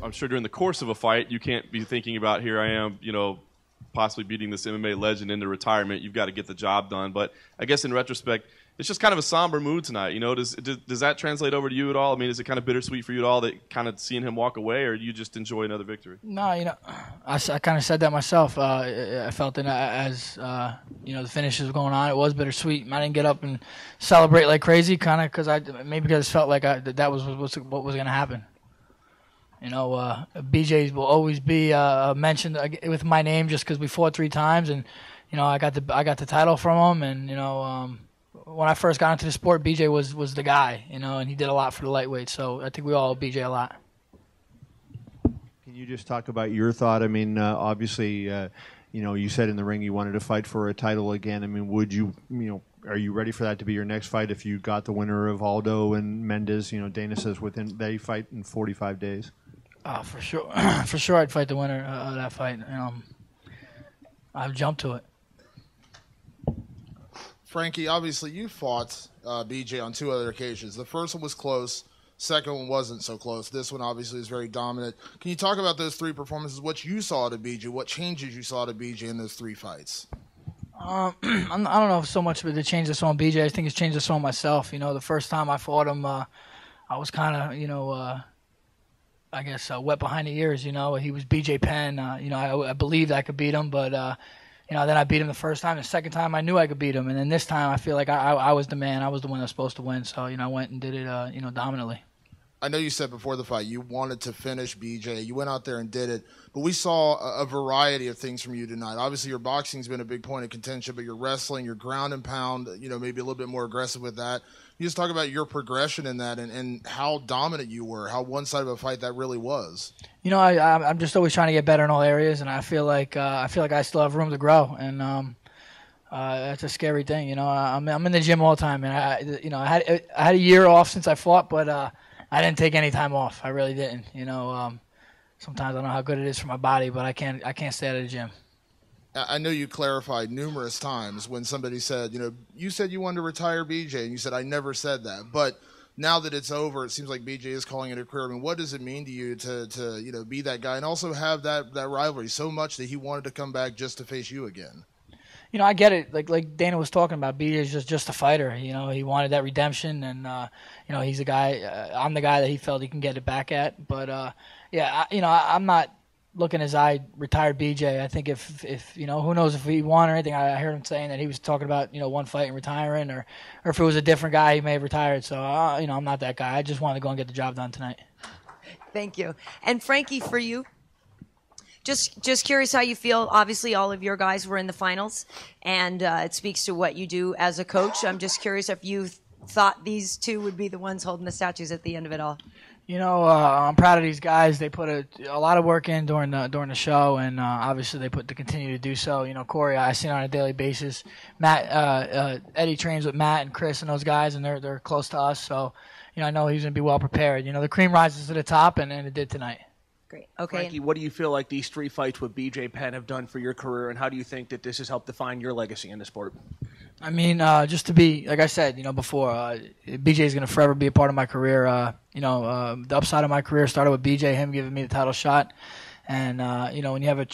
I'm sure during the course of a fight, you can't be thinking about, here I am, possibly beating this MMA legend into retirement. You've got to get the job done. But I guess in retrospect, it's just kind of a somber mood tonight. Does that translate over to you at all? I mean, is it kind of bittersweet for you at all, that kind of seeing him walk away, or do you just enjoy another victory? No, I kind of said that myself. I felt it as the finish was going on. It was bittersweet. I didn't get up and celebrate like crazy, kind of because I felt like that was what was going to happen. BJ's will always be mentioned with my name just because we fought 3 times, and I got the title from him, and when I first got into the sport, BJ was the guy, and he did a lot for the lightweight. So I think we all owe BJ a lot. Can you just talk about your thought? I mean, obviously, you said in the ring you wanted to fight for a title again. I mean, would you, are you ready for that to be your next fight if you got the winner of Aldo and Mendes? Dana says they fight in 45 days. For sure. For sure I'd fight the winner of that fight. I've jumped to it. Frankie, obviously you fought BJ on 2 other occasions. The first one was close. Second one wasn't so close. This one obviously is very dominant. Can you talk about those 3 performances, what you saw to BJ, what changes you saw to BJ in those 3 fights? I don't know if so much of the change I saw on BJ. I think it's changed I saw myself. The first time I fought him, I was kind of, I guess wet behind the ears. He was BJ Penn. I believed I could beat him, but then I beat him the first time. The second time I knew I could beat him, and then this time I feel like I was the man. I was the one that was supposed to win. So I went and did it dominantly. I know you said before the fight you wanted to finish BJ. You went out there and did it, but we saw a variety of things from you tonight. Obviously, your boxing's been a big point of contention, but your wrestling, your ground and pound, maybe a little bit more aggressive with that. You just talk about your progression in that and how dominant you were, how one-sided of a fight that really was. I'm just always trying to get better in all areas, and I feel like I still have room to grow, and that's a scary thing. I'm in the gym all the time, and I had a year off since I fought, but I didn't take any time off. I really didn't. Sometimes I don't know how good it is for my body, but I can't stay out of the gym. I know you clarified numerous times when somebody said, you said you wanted to retire BJ, and you said, I never said that. But now that it's over, it seems like BJ is calling it a career. I mean, what does it mean to you to be that guy and also have that rivalry so much that he wanted to come back just to face you again? I get it. Like Dana was talking about, BJ is just a fighter. He wanted that redemption, and he's a guy. I'm the guy that he felt he can get it back at. But I'm not looking as I retired BJ. I think if who knows if he won or anything. I heard him saying that he was talking about one fight and retiring, or if it was a different guy, he may have retired. So I'm not that guy. I just wanted to go and get the job done tonight. Thank you. And Frankie, for you. Just curious how you feel. Obviously, all of your guys were in the finals, and it speaks to what you do as a coach. I'm just curious if you thought these 2 would be the ones holding the statues at the end of it all. I'm proud of these guys. They put a lot of work in during the show, and obviously they continue to do so. Corey, I see on a daily basis. Matt, Eddie trains with Matt and Chris and those guys, and they're close to us. So, I know he's going to be well prepared. The cream rises to the top, and it did tonight. Great. Okay. Frankie, what do you feel like these 3 fights with BJ Penn have done for your career, and how do you think that this has helped define your legacy in the sport? I mean, just to be, like I said, before, BJ is going to forever be a part of my career. The upside of my career started with BJ, him giving me the title shot. And, when you have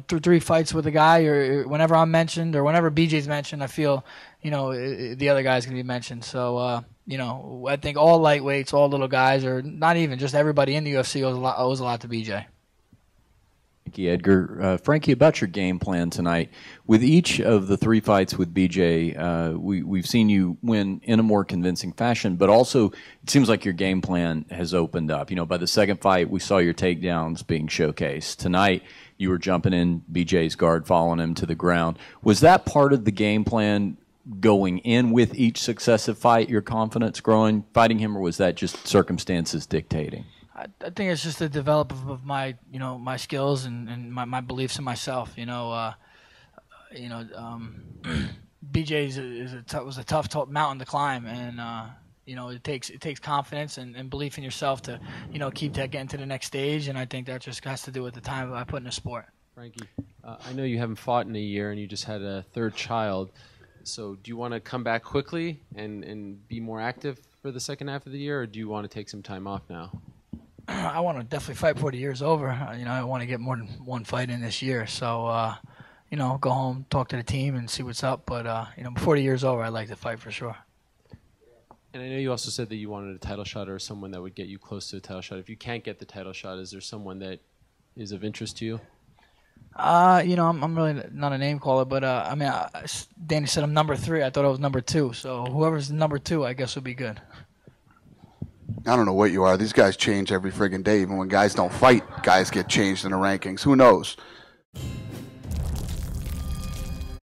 3 fights with a guy, or whenever I'm mentioned or whenever BJ's mentioned, I feel, the other guy's going to be mentioned. So, I think all lightweights, all little guys, or not even just everybody in the UFC owes a lot to BJ. Frankie Edgar. Frankie, about your game plan tonight. With each of the 3 fights with BJ, we've seen you win in a more convincing fashion, but also it seems like your game plan has opened up. By the second fight, we saw your takedowns being showcased. Tonight, you were jumping in BJ's guard, following him to the ground. Was that part of the game plan going in with each successive fight, your confidence growing, fighting him, or was that just circumstances dictating? I think it's just a development of my, my skills and my beliefs in myself. BJ was a tough mountain to climb, and it takes confidence and belief in yourself to keep getting to the next stage. And I think that just has to do with the time I put in the sport. Frankie, I know you haven't fought in a year, and you just had a 3rd child. So do you want to come back quickly and be more active for the second half of the year, or do you want to take some time off now? I want to definitely fight before the year's over. I want to get more than one fight in this year. So, go home, talk to the team, and see what's up. But, before the year's over, I'd like to fight for sure. And I know you also said that you wanted a title shot or someone that would get you close to a title shot. If you can't get the title shot, is there someone that is of interest to you? I'm really not a name caller, but Danny said I'm number 3. I thought I was number 2. So whoever's number 2, I guess would be good. I don't know what you are. These guys change every friggin' day. Even when guys don't fight, guys get changed in the rankings. Who knows?